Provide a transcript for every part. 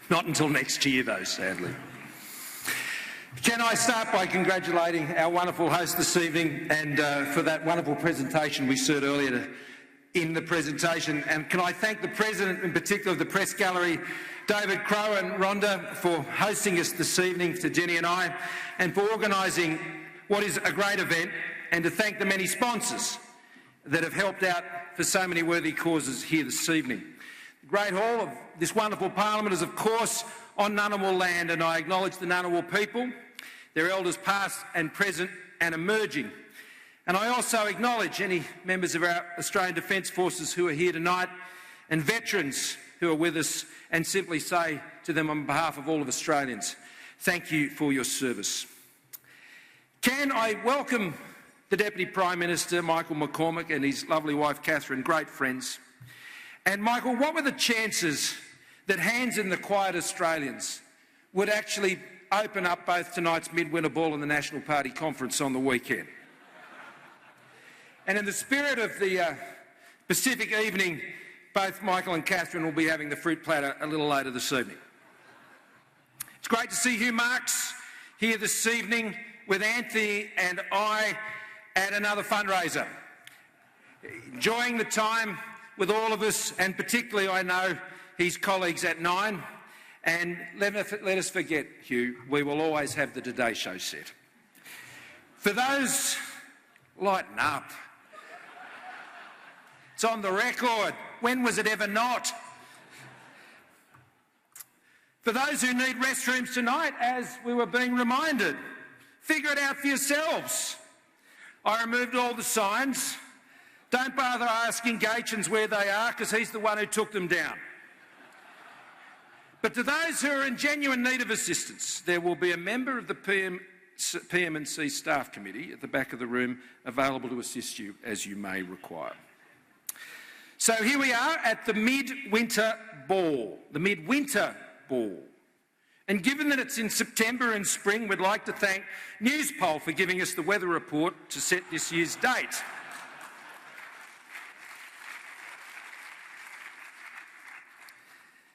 Not until next year, though, sadly. Can I start by congratulating our wonderful host this evening and for that wonderful presentation we heard earlier in the presentation. And can I thank the President, in particular of the Press Gallery, David Crowe and Rhonda, for hosting us this evening, to Jenny and I, and for organising what is a great event, and to thank the many sponsors that have helped out for so many worthy causes here this evening. The Great Hall of this wonderful Parliament is, of course, on Ngunnawal land, and I acknowledge the Ngunnawal people, their elders past and present and emerging. And I also acknowledge any members of our Australian Defence Forces who are here tonight, and veterans who are with us, and simply say to them on behalf of all of Australians, thank you for your service. Can I welcome the Deputy Prime Minister, Michael McCormack, and his lovely wife, Catherine, great friends. And Michael, what were the chances that Hands in the Quiet Australians would actually open up both tonight's Midwinter Ball and the National Party Conference on the weekend? And in the spirit of the Pacific evening, both Michael and Catherine will be having the fruit platter a little later this evening. It's great to see Hugh Marks here this evening with Anthony and I at another fundraiser. Enjoying the time with all of us, and particularly, I know, his colleagues at Nine. And let us forget, Hugh, we will always have the Today Show set. For those, lighten up. It's on the record. When was it ever not? For those who need restrooms tonight, as we were being reminded, figure it out for yourselves. I removed all the signs. Don't bother asking Gaetjens where they are, because he's the one who took them down. But to those who are in genuine need of assistance, there will be a member of the PM&C Staff Committee at the back of the room available to assist you as you may require. So here we are at the Midwinter Ball, And given that it's in September and spring, we'd like to thank Newspol for giving us the weather report to set this year's date.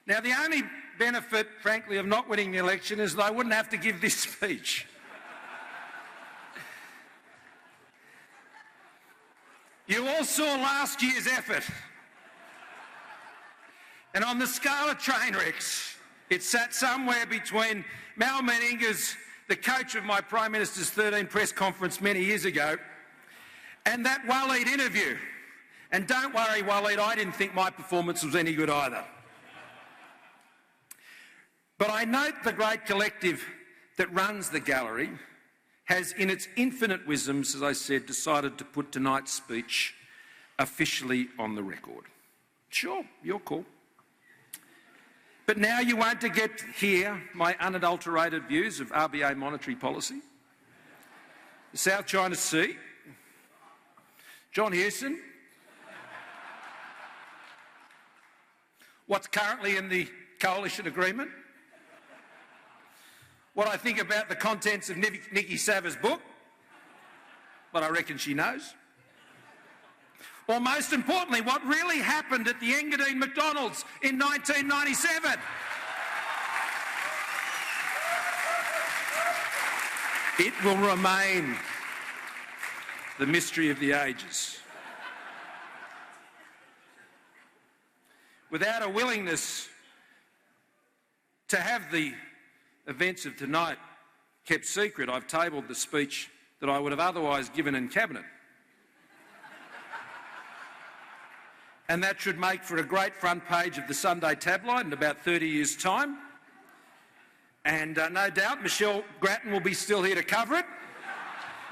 Now, the only benefit, frankly, of not winning the election is that I wouldn't have to give this speech. You all saw last year's effort. And on the scale of train wrecks, it sat somewhere between Mal Meninga's, the coach of my Prime Minister's 13 press conference many years ago, and that Waleed interview. And don't worry, Waleed, I didn't think my performance was any good either. But I note the great collective that runs the gallery has, in its infinite wisdoms, as I said, decided to put tonight's speech officially on the record. Sure, your call. But now you want to get here my unadulterated views of RBA monetary policy, the South China Sea, John Hewson, what's currently in the coalition agreement, what I think about the contents of Nikki Sava's book, but I reckon she knows. Or most importantly, what really happened at the Engadine McDonald's in 1997. It will remain the mystery of the ages. Without a willingness to have the events of tonight kept secret, I've tabled the speech that I would have otherwise given in Cabinet. And that should make for a great front page of the Sunday tabloid in about 30 years' time. And no doubt Michelle Grattan will be still here to cover it,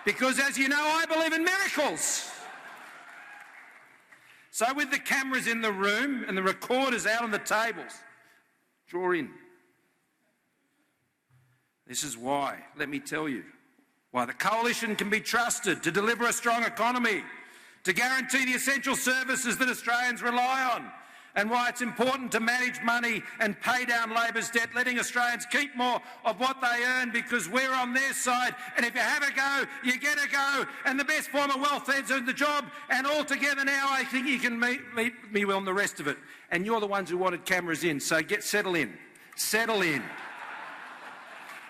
because, as you know, I believe in miracles. So with the cameras in the room and the recorders out on the tables, draw in. This is why, let me tell you, why the coalition can be trusted to deliver a strong economy, to guarantee the essential services that Australians rely on, and why it's important to manage money and pay down Labor's debt, letting Australians keep more of what they earn, because we're on their side, and if you have a go, you get a go, and the best form of welfare is the job, and altogether now I think you can meet me well on the rest of it. And you're the ones who wanted cameras in, so settle in. Settle in.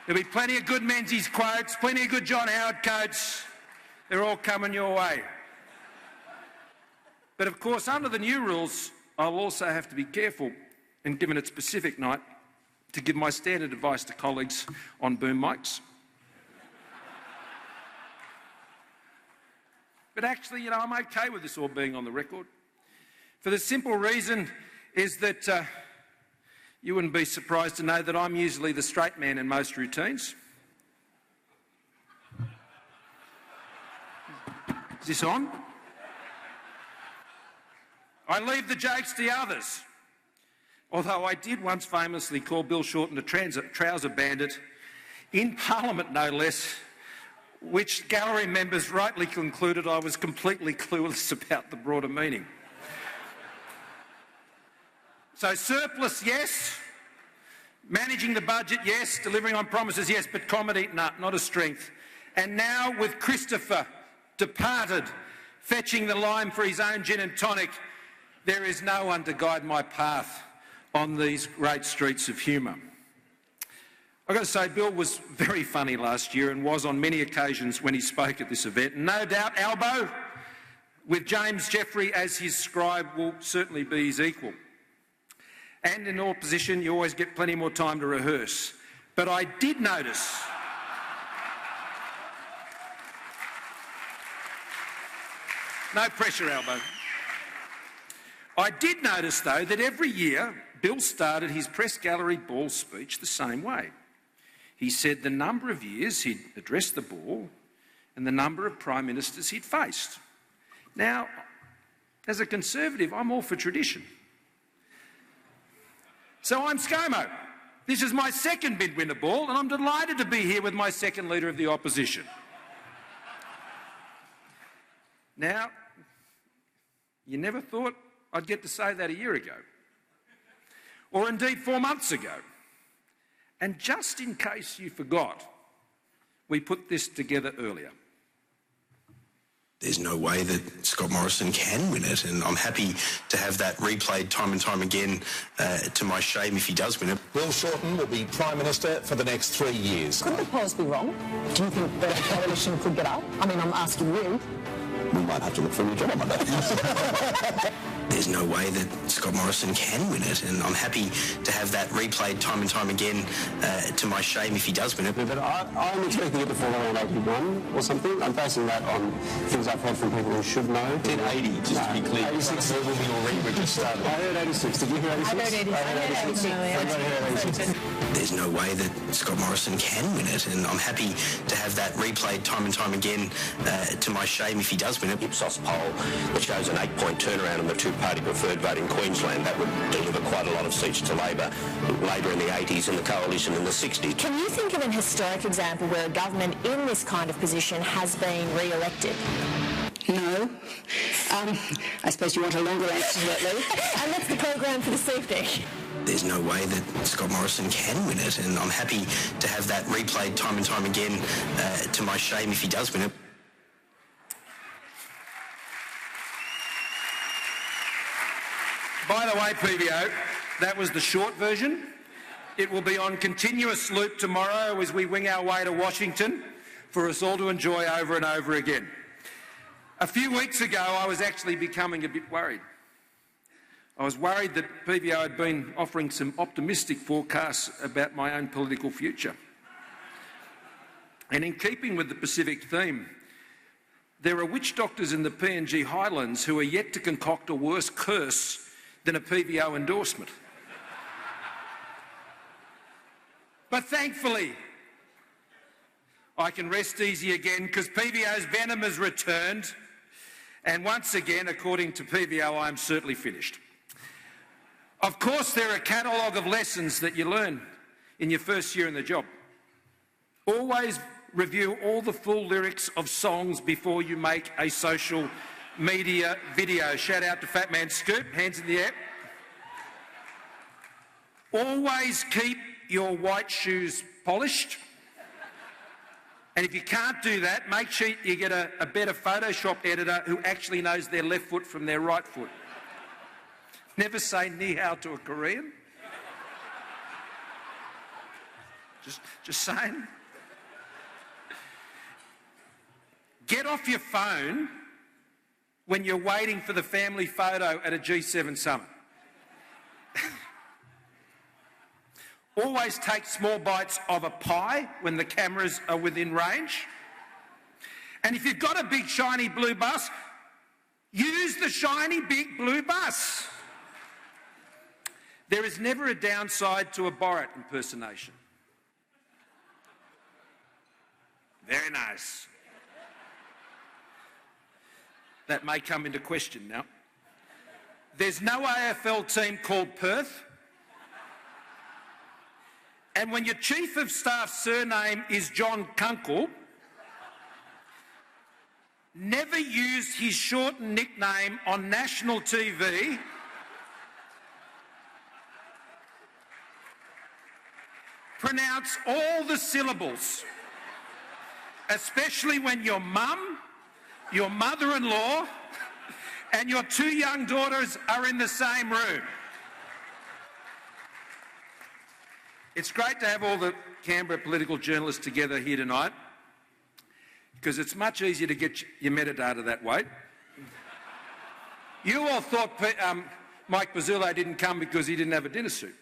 There'll be plenty of good Menzies quotes, plenty of good John Howard quotes. They're all coming your way. But of course, under the new rules, I'll also have to be careful, and given it's Pacific night, to give my standard advice to colleagues on boom mics. But actually, I'm okay with this all being on the record. For the simple reason is that you wouldn't be surprised to know that I'm usually the straight man in most routines. Is this on? I leave the jokes to the others. Although I did once famously call Bill Shorten a trouser bandit, in Parliament no less, which gallery members rightly concluded I was completely clueless about the broader meaning. So surplus, yes. Managing the budget, yes. Delivering on promises, yes. But comedy, nah, not a strength. And now with Christopher, departed, fetching the lime for his own gin and tonic, there is no one to guide my path on these great streets of humour. I've got to say, Bill was very funny last year and was on many occasions when he spoke at this event. And no doubt Albo, with James Jeffrey as his scribe, will certainly be his equal. And in opposition, you always get plenty more time to rehearse. But I did notice... No pressure, Albo. I did notice, though, that every year Bill started his press gallery ball speech the same way. He said the number of years he'd addressed the ball and the number of Prime Ministers he'd faced. Now, as a Conservative, I'm all for tradition. So I'm ScoMo. This is my second bid winner ball, and I'm delighted to be here with my second Leader of the Opposition. Now, you never thought I'd get to say that a year ago, or indeed 4 months ago. And just in case you forgot, we put this together earlier. There's no way that Scott Morrison can win it, and I'm happy to have that replayed time and time again, to my shame if he does win it. Bill Shorten will be Prime Minister for the next 3 years. Could the polls be wrong? Do you think that a coalition could get up? I mean, I'm asking you. We might have to look for a new job on that. There's no way that Scott Morrison can win it, and I'm happy to have that replayed time and time again, to my shame if he does win it. But I'm expecting it to fall around 81 or something. I'm basing that on things I've heard from people who should know. 1080, just to be clear. 86 will be your re-register. I heard 86. Did you hear 86? I heard 86. There's no way that Scott Morrison can win it, and I'm happy to have that replayed time and time again, to my shame if he does win it. Ipsos poll that shows an 8-point turnaround on the two-party preferred vote in Queensland. That would deliver quite a lot of seats to Labor in the 80s and the Coalition in the 60s. Can you think of an historic example where a government in this kind of position has been re-elected? No. I suppose you want a longer answer to that, Lou. And that's the program for this evening. There's no way that Scott Morrison can win it, and I'm happy to have that replayed time and time again, to my shame if he does win it. By the way, PVO, that was the short version. It will be on continuous loop tomorrow as we wing our way to Washington for us all to enjoy over and over again. A few weeks ago, I was actually becoming a bit worried. I was worried that PVO had been offering some optimistic forecasts about my own political future. And in keeping with the Pacific theme, there are witch doctors in the PNG Highlands who are yet to concoct a worse curse than a PVO endorsement. But thankfully, I can rest easy again because PVO's venom has returned, and once again, according to PVO, I am certainly finished. Of course, there are a catalogue of lessons that you learn in your first year in the job. Always review all the full lyrics of songs before you make a social media video. Shout out to Fat Man Scoop, hands in the air. Always keep your white shoes polished. And if you can't do that, make sure you get a better Photoshop editor who actually knows their left foot from their right foot. Never say ni hao to a Korean. Just saying. Get off your phone when you're waiting for the family photo at a G7 summit. Always take small bites of a pie when the cameras are within range. And if you've got a big shiny blue bus, use the shiny big blue bus. There is never a downside to a Borat impersonation. Very nice. That may come into question now. There's no AFL team called Perth. And when your Chief of Staff's surname is John Kunkel, never use his shortened nickname on national TV pronounce all the syllables, especially when your mum, your mother-in-law and your 2 young daughters are in the same room. It's great to have all the Canberra political journalists together here tonight because it's much easier to get your metadata that way. You all thought Mike Pizzullo didn't come because he didn't have a dinner suit.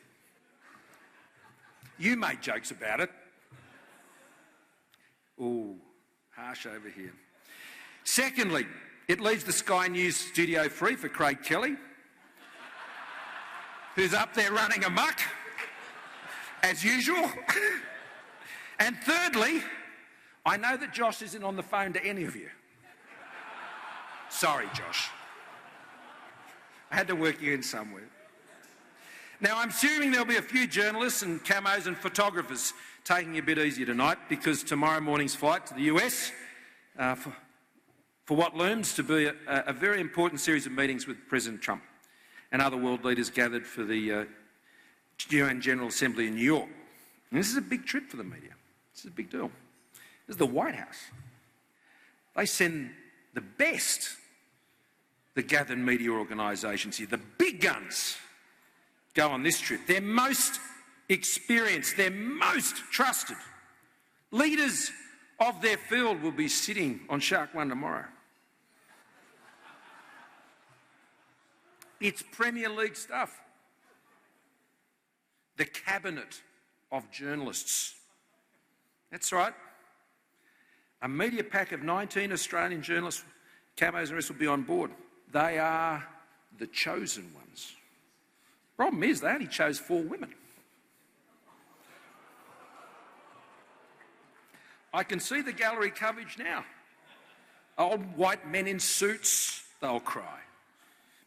You made jokes about it. Ooh, harsh over here. Secondly, it leaves the Sky News studio free for Craig Kelly, who's up there running amok, as usual. And thirdly, I know that Josh isn't on the phone to any of you. Sorry, Josh. I had to work you in somewhere. Now, I'm assuming there'll be a few journalists and camos and photographers taking it a bit easier tonight because tomorrow morning's flight to the US for what looms to be a very important series of meetings with President Trump and other world leaders gathered for the UN General Assembly in New York. And this is a big trip for the media. This is a big deal. This is the White House. They send the best, the gathered media organisations here, the big guns, go on this trip. They're most experienced, they're most trusted. Leaders of their field will be sitting on Shark One tomorrow. It's Premier League stuff. The cabinet of journalists. That's right. A media pack of 19 Australian journalists, camos and the rest will be on board. They are the chosen ones. Problem is, they only chose 4 women. I can see the gallery coverage now. Old white men in suits, they'll cry.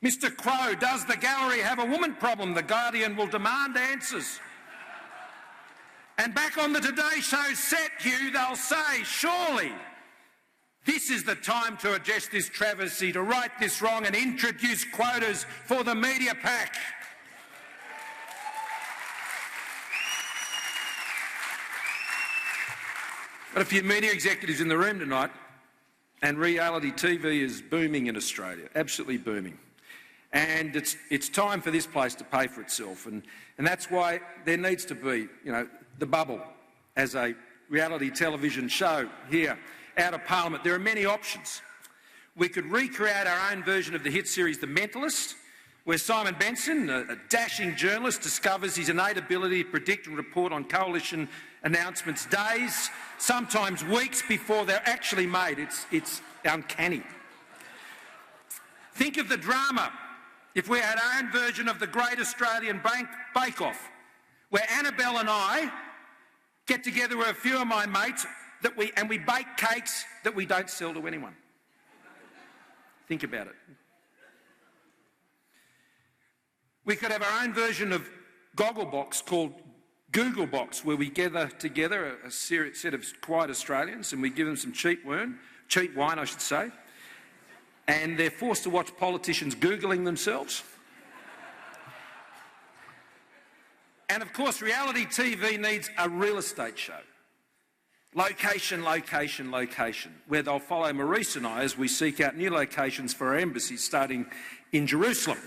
Mr. Crow, does the gallery have a woman problem? The Guardian will demand answers. And back on the Today Show set, Hugh, they'll say, surely this is the time to address this travesty, to right this wrong and introduce quotas for the media pack. Got a few media executives in the room tonight, and reality TV is booming in Australia, absolutely booming. And it's time for this place to pay for itself, and that's why there needs to be, the Bubble as a reality television show here out of Parliament. There are many options. We could recreate our own version of the hit series The Mentalist, where Simon Benson, a dashing journalist, discovers his innate ability to predict and report on coalition announcements days, sometimes weeks before they're actually made. It's uncanny. Think of the drama if we had our own version of the Great Australian Bake Off, where Annabelle and I get together with a few of my mates and we bake cakes that we don't sell to anyone. Think about it. We could have our own version of Gogglebox called Googlebox, where we gather together a set of quiet Australians and we give them some cheap wine, I should say, and they're forced to watch politicians Googling themselves. And of course, reality TV needs a real estate show. Location, location, location, where they'll follow Maurice and I as we seek out new locations for our embassies starting in Jerusalem.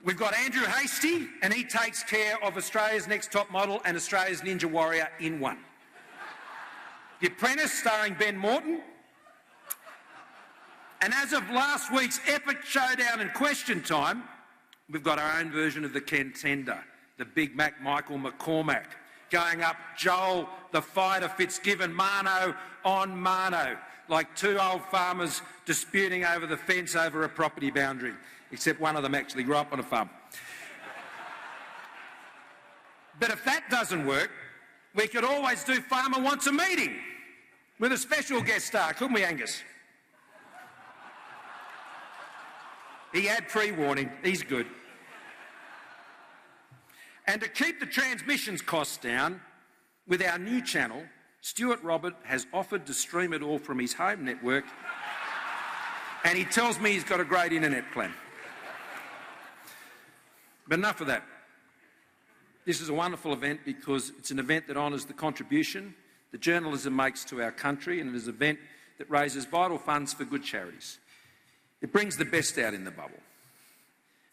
We've got Andrew Hastie, and he takes care of Australia's Next Top Model and Australia's Ninja Warrior in one. The Apprentice, starring Ben Morton. And as of last week's epic showdown in Question Time, we've got our own version of the contender, the Big Mac Michael McCormack, going up Joel the Fighter Fitzgibbon, mano on mano, like two old farmers disputing over the fence over a property boundary, except one of them actually grew up on a farm. But if that doesn't work, we could always do Farmer Wants a Meeting with a special guest star, couldn't we, Angus? He had pre-warning, he's good. And to keep the transmissions costs down, with our new channel, Stuart Robert has offered to stream it all from his home network, and he tells me he's got a great internet plan. But enough of that. This is a wonderful event because it's an event that honours the contribution that journalism makes to our country, and it is an event that raises vital funds for good charities. It brings the best out in the bubble.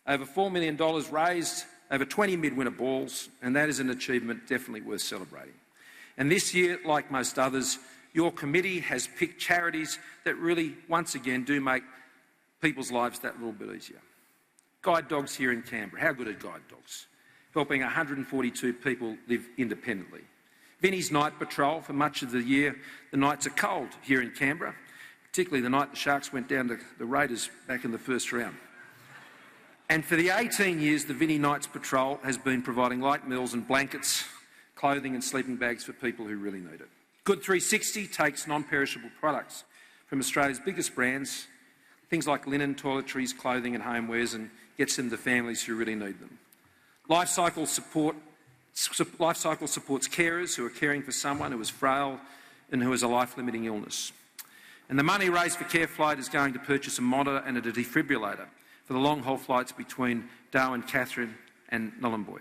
Over $4 million raised, over 20 mid-winter balls, and that is an achievement definitely worth celebrating. And this year, like most others, your committee has picked charities that really, once again, do make people's lives that little bit easier. Guide Dogs here in Canberra. How good are Guide Dogs? Helping 142 people live independently. Vinnie's Night Patrol. For much of the year, the nights are cold here in Canberra, particularly the night the Sharks went down to the Raiders back in the first round. And for the 18 years, the Vinnie Nights Patrol has been providing light meals and blankets, clothing and sleeping bags for people who really need it. Good 360 takes non-perishable products from Australia's biggest brands, things like linen, toiletries, clothing and homewares, and gets them to families who really need them. Life Cycle supports carers who are caring for someone who is frail and who has a life-limiting illness. And the money raised for CareFlight is going to purchase a monitor and a defibrillator for the long-haul flights between Darwin, Catherine and Nhulunbuy.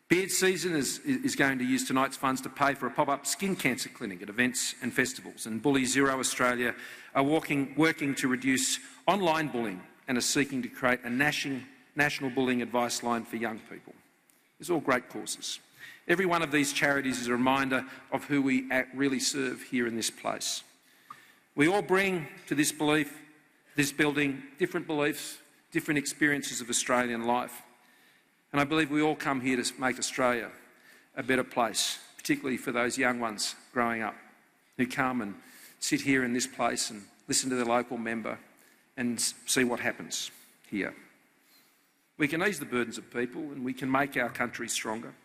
Beard season is going to use tonight's funds to pay for a pop-up skin cancer clinic at events and festivals. And Bully Zero Australia are working to reduce online bullying and are seeking to create a national bullying advice line for young people. These are all great causes. Every one of these charities is a reminder of who we really serve here in this place. We all bring to this building, different beliefs, different experiences of Australian life. And I believe we all come here to make Australia a better place, particularly for those young ones growing up who come and sit here in this place and listen to their local member and see what happens here. We can ease the burdens of people and we can make our country stronger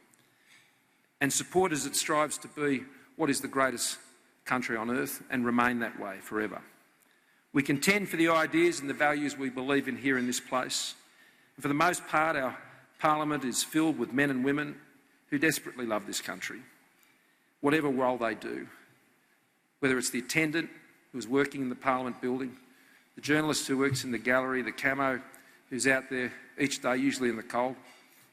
and support as it strives to be what is the greatest country on earth and remain that way forever. We contend for the ideas and the values we believe in here in this place. And for the most part, our Parliament is filled with men and women who desperately love this country, whatever role they do, whether it's the attendant who's working in the Parliament building, the journalist who works in the gallery, the camo who's out there each day, usually in the cold,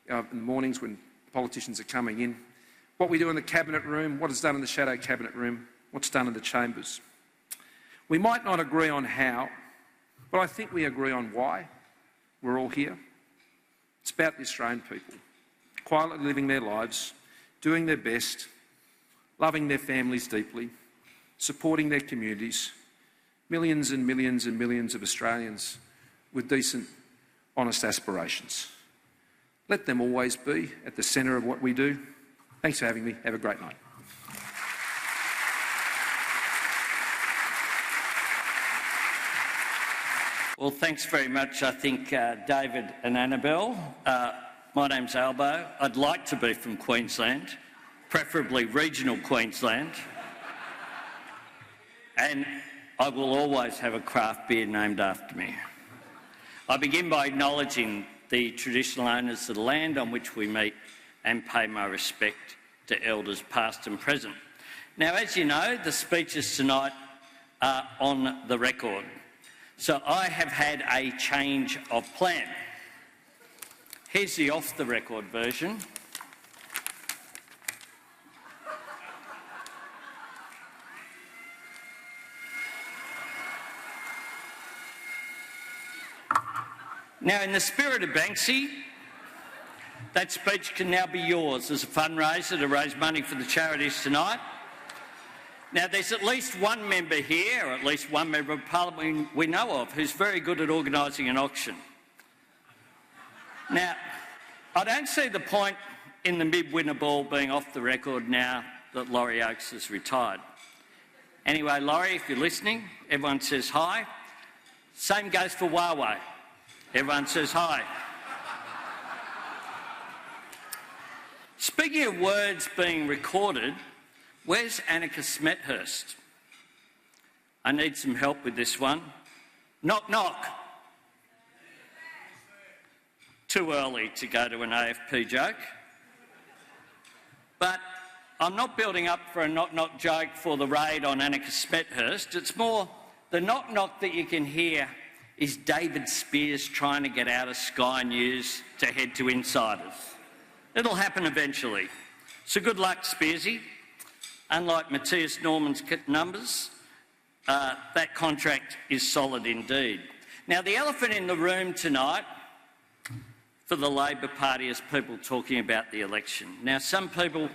in the mornings when politicians are coming in, what we do in the cabinet room, what is done in the shadow cabinet room, what's done in the chambers. We might not agree on how, but I think we agree on why we're all here. It's about the Australian people, quietly living their lives, doing their best, loving their families deeply, supporting their communities, millions and millions and millions of Australians with decent, honest aspirations. Let them always be at the centre of what we do. Thanks for having me. Have a great night. Well, thanks very much, I think, David and Annabelle. My name's Albo. I'd like to be from Queensland, preferably regional Queensland. And I will always have a craft beer named after me. I begin by acknowledging the traditional owners of the land on which we meet and pay my respect to elders past and present. Now, as you know, the speeches tonight are on the record. So I have had a change of plan. Here's the off-the-record version. Now, in the spirit of Banksy, that speech can now be yours as a fundraiser to raise money for the charities tonight. Now, there's at least one member here, or at least one member of Parliament we know of, who's very good at organising an auction. Now, I don't see the point in the mid-winter ball being off the record now that Laurie Oakes has retired. Anyway, Laurie, if you're listening, everyone says hi. Same goes for Huawei. Everyone says hi. Speaking of words being recorded, where's Annika Smethurst? I need some help with this one. Knock, knock. Too early to go to an AFP joke. But I'm not building up for a knock-knock joke for the raid on Annika Smethurst. It's more the knock-knock that you can hear is David Spears trying to get out of Sky News to head to Insiders. It'll happen eventually. So good luck, Spearsy. Unlike Matthias Norman's numbers, that contract is solid indeed. Now, the elephant in the room tonight for the Labor Party is people talking about the election. Now, some people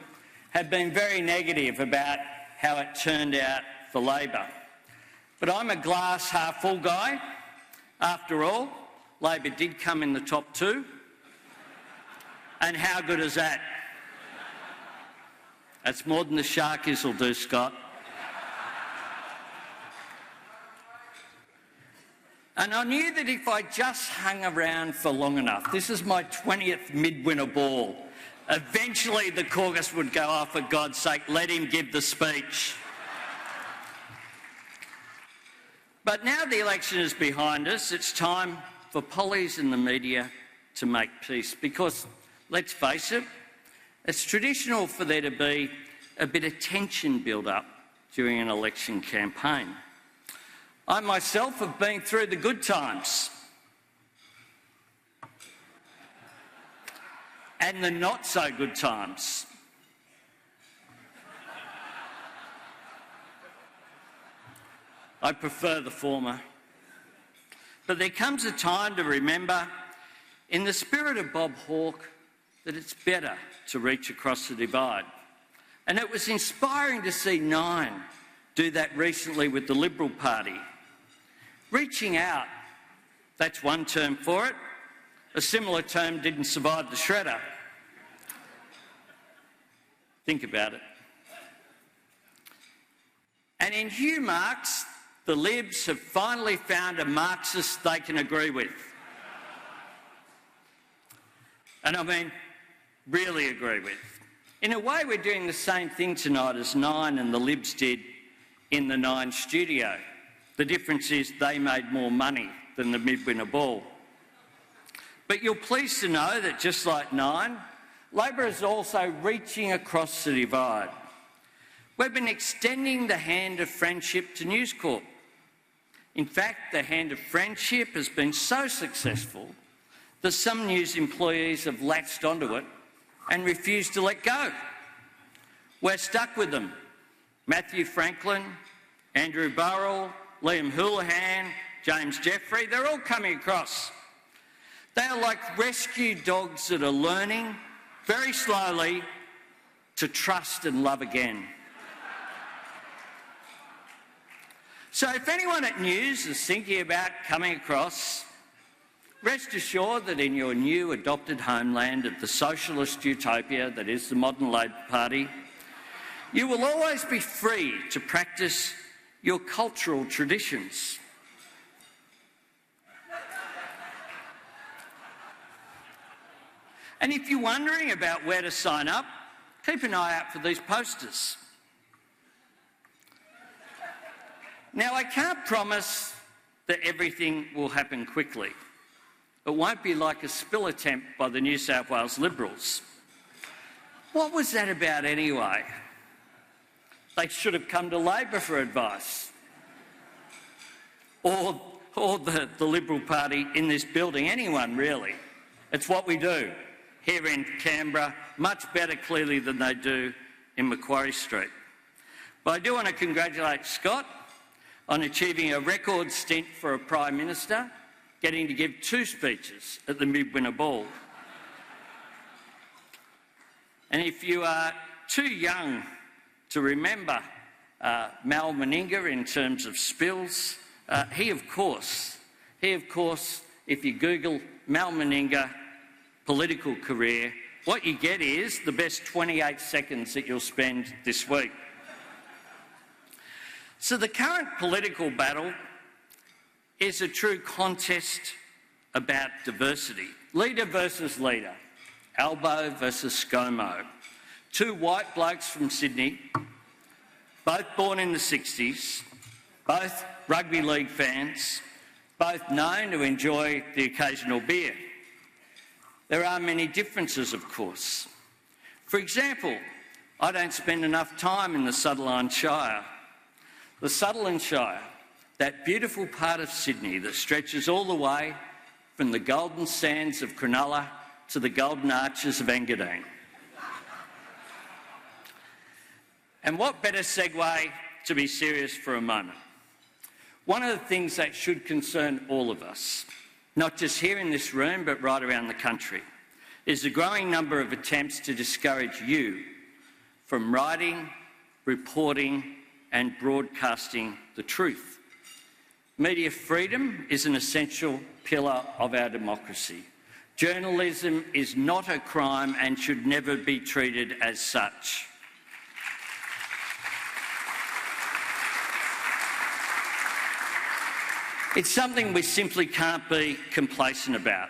have been very negative about how it turned out for Labor. But I'm a glass half full guy. After all, Labor did come in the top two. And how good is that? That's more than the Sharkies will do, Scott. And I knew that if I just hung around for long enough, this is my 20th midwinter ball, eventually the caucus would go, oh, for God's sake, let him give the speech. But now the election is behind us, it's time for pollies and the media to make peace because, let's face it, it's traditional for there to be a bit of tension build up during an election campaign. I myself have been through the good times and the not so good times. I prefer the former. But there comes a time to remember, in the spirit of Bob Hawke, that it's better to reach across the divide. And it was inspiring to see Nine do that recently with the Liberal Party. Reaching out, that's one term for it. A similar term didn't survive the shredder. Think about it. And in Hugh Marks, the Libs have finally found a Marxist they can agree with. And I mean, really agree with. In a way, we're doing the same thing tonight as Nine and the Libs did in the Nine studio. The difference is they made more money than the midwinter ball. But you're pleased to know that just like Nine, Labor is also reaching across the divide. We've been extending the hand of friendship to News Corp. In fact, the hand of friendship has been so successful that some news employees have latched onto it and refused to let go. We're stuck with them. Matthew Franklin, Andrew Burrell, Liam Houlihan, James Jeffrey, they're all coming across. They are like rescue dogs that are learning, very slowly, to trust and love again. So if anyone at News is thinking about coming across, rest assured that in your new adopted homeland of the socialist utopia that is the modern Labor Party, you will always be free to practice your cultural traditions. And if you're wondering about where to sign up, keep an eye out for these posters. Now, I can't promise that everything will happen quickly. It won't be like a spill attempt by the New South Wales Liberals. What was that about anyway? They should have come to Labor for advice. Or the Liberal Party in this building, anyone really. It's what we do here in Canberra, much better clearly than they do in Macquarie Street. But I do want to congratulate Scott on achieving a record stint for a Prime Minister getting to give 2 speeches at the Midwinter Ball. And if you are too young to remember Mal Meninga in terms of spills, he of course, if you Google Mal Meninga political career, what you get is the best 28 seconds that you'll spend this week. So the current political battle is a true contest about diversity. Leader versus leader. Albo versus ScoMo. 2 white blokes from Sydney, both born in the 60s, both rugby league fans, both known to enjoy the occasional beer. There are many differences, of course. For example, I don't spend enough time in the Sutherland Shire. The Sutherland Shire, that beautiful part of Sydney that stretches all the way from the golden sands of Cronulla to the golden arches of Engadine. And what better segue to be serious for a moment? One of the things that should concern all of us, not just here in this room but right around the country, is the growing number of attempts to discourage you from writing, reporting and broadcasting the truth. Media freedom is an essential pillar of our democracy. Journalism is not a crime and should never be treated as such. It's something we simply can't be complacent about.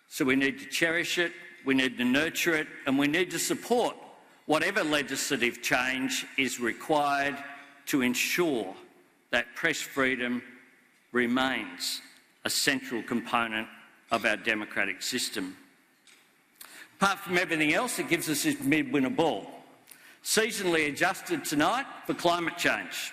So we need to cherish it, we need to nurture it, and we need to support whatever legislative change is required to ensure that press freedom remains a central component of our democratic system. Apart from everything else, it gives us this Midwinter Ball, seasonally adjusted tonight for climate change.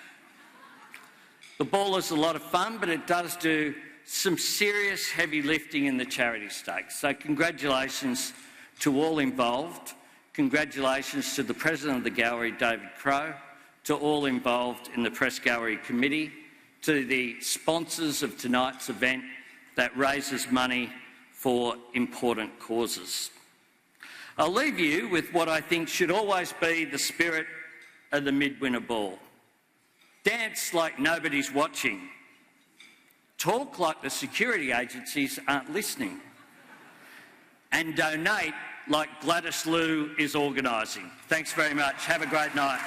The ball is a lot of fun, but it does do some serious heavy lifting in the charity stakes. So congratulations to all involved. Congratulations to the President of the Gallery, David Crowe, to all involved in the Press Gallery Committee, to the sponsors of tonight's event that raises money for important causes. I'll leave you with what I think should always be the spirit of the Midwinter Ball. Dance like nobody's watching. Talk like the security agencies aren't listening. And donate like Gladys Liu is organising. Thanks very much. Have a great night.